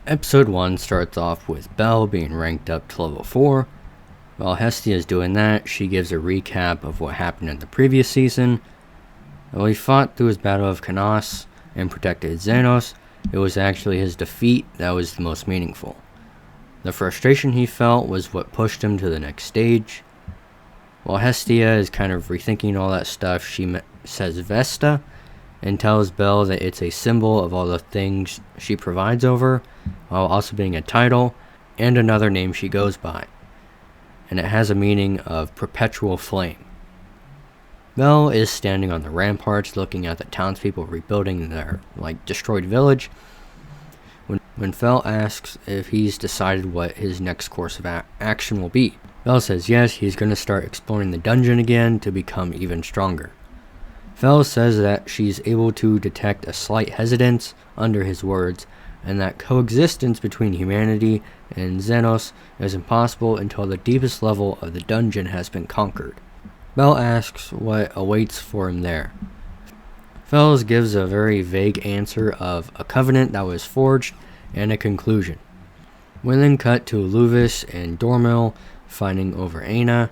Episode 1 starts off with Bell being ranked up to level 4. While Hestia is doing that, she gives a recap of what happened in the previous season. While he fought through his battle of Canos and protected Xenos, it was actually his defeat that was the most meaningful. The frustration he felt was what pushed him to the next stage. While Hestia is kind of rethinking all that stuff, she says Vesta and tells Bell that it's a symbol of all the things she provides over, while also being a title and another name she goes by. And it has a meaning of perpetual flame. Bell is standing on the ramparts looking at the townspeople rebuilding their destroyed village when Fell asks if he's decided what his next course of action will be. Bell says yes, he's going to start exploring the dungeon again to become even stronger. Fell says that she's able to detect a slight hesitance under his words, and that coexistence between humanity and Xenos is impossible until the deepest level of the dungeon has been conquered. Bell asks what awaits for him there. Fells gives a very vague answer of a covenant that was forged and a conclusion. We then cut to Luvis and Dormil fighting over Aina,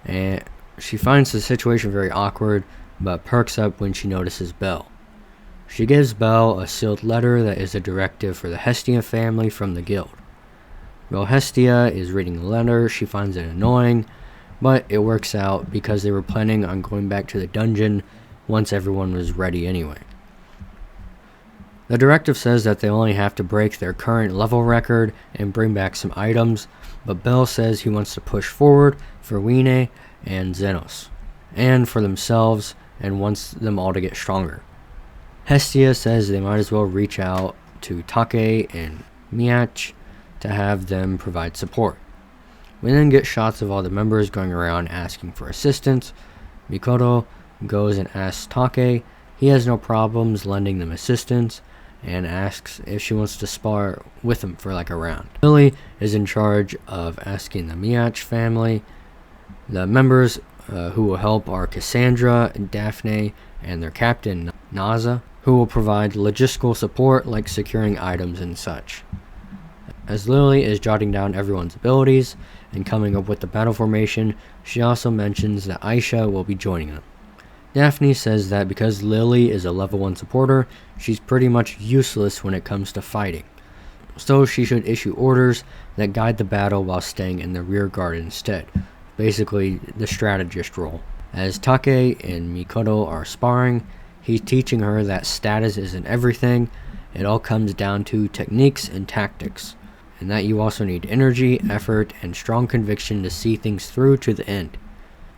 and she finds the situation very awkward, but perks up when she notices Bell. She gives Bell a sealed letter that is a directive for the Hestia family from the guild. While Hestia is reading the letter, she finds it annoying, but it works out because they were planning on going back to the dungeon once everyone was ready anyway. The directive says that they only have to break their current level record and bring back some items, but Bell says he wants to push forward for Wine and Xenos, and for themselves, and wants them all to get stronger. Hestia says they might as well reach out to Take and Miach to have them provide support. We then get shots of all the members going around asking for assistance. Mikoto goes and asks Take. He has no problems lending them assistance and asks if she wants to spar with him for a round. Lily is in charge of asking the Miach family. The members who will help are Cassandra, Daphne, and their captain, Naza, who will provide logistical support like securing items and such. As Lily is jotting down everyone's abilities and coming up with the battle formation, she also mentions that Aisha will be joining them. Daphne says that because Lily is a level 1 supporter, she's pretty much useless when it comes to fighting, so she should issue orders that guide the battle while staying in the rear guard instead. Basically, the strategist role. As Take and Mikoto are sparring, he's teaching her that status isn't everything. It all comes down to techniques and tactics, and that you also need energy, effort, and strong conviction to see things through to the end.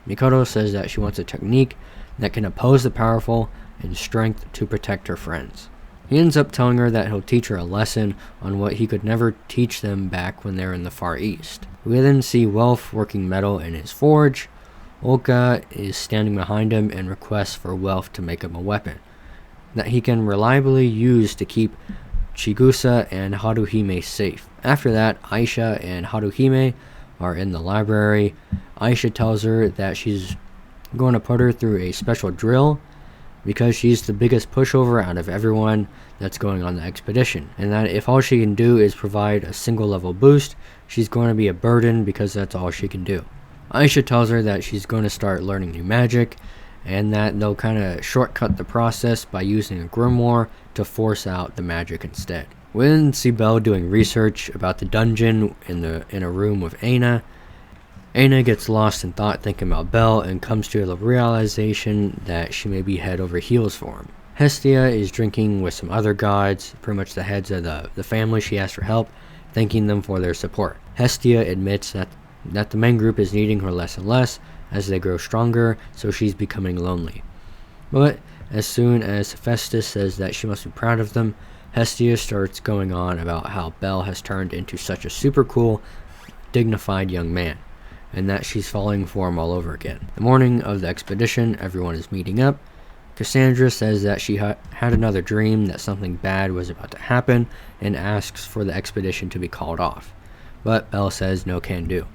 Mikoto says that she wants a technique that can oppose the powerful and strength to protect her friends. He ends up telling her that he'll teach her a lesson on what he could never teach them back when they're in the Far East. We then see Welf working metal in his forge. Oka is standing behind him and requests for Welf to make him a weapon that he can reliably use to keep Chigusa and Haruhime safe. After that, Aisha and Haruhime are in the library. Aisha tells her that she's going to put her through a special drill because she's the biggest pushover out of everyone that's going on the expedition, and that if all she can do is provide a single level boost, she's going to be a burden because that's all she can do. Aisha tells her that she's going to start learning new magic, and that they'll kind of shortcut the process by using a grimoire to force out the magic instead. We then see Bell doing research about the dungeon in a room with Aina. Aina gets lost in thought thinking about Bell and comes to the realization that she may be head over heels for him. Hestia is drinking with some other gods, pretty much the heads of the family she asked for help, thanking them for their support. Hestia admits that the main group is needing her less and less as they grow stronger, so she's becoming lonely. But as soon as Hephaestus says that she must be proud of them, Hestia starts going on about how Bell has turned into such a super cool, dignified young man, and that she's falling for him all over again. The morning of the expedition, everyone is meeting up. Cassandra says that she had another dream that something bad was about to happen and asks for the expedition to be called off, but Bell says no can do.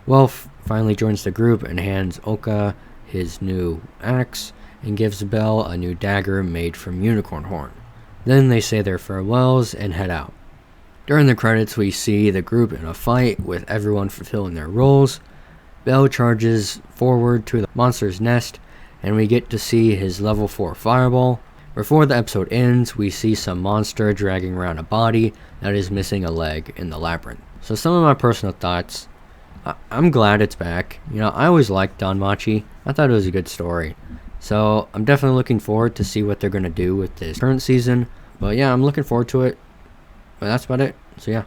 Welf finally joins the group and hands Oka his new axe and gives Bell a new dagger made from unicorn horn. Then they say their farewells and head out. During the credits, we see the group in a fight with everyone fulfilling their roles. Bell charges forward to the monster's nest, and we get to see his level 4 fireball. Before the episode ends, we see some monster dragging around a body that is missing a leg in the labyrinth. So some of my personal thoughts. I'm glad it's back. I always liked DanMachi. I thought it was a good story. So I'm definitely looking forward to see what they're going to do with this current season. But yeah, I'm looking forward to it. But that's about it. So yeah,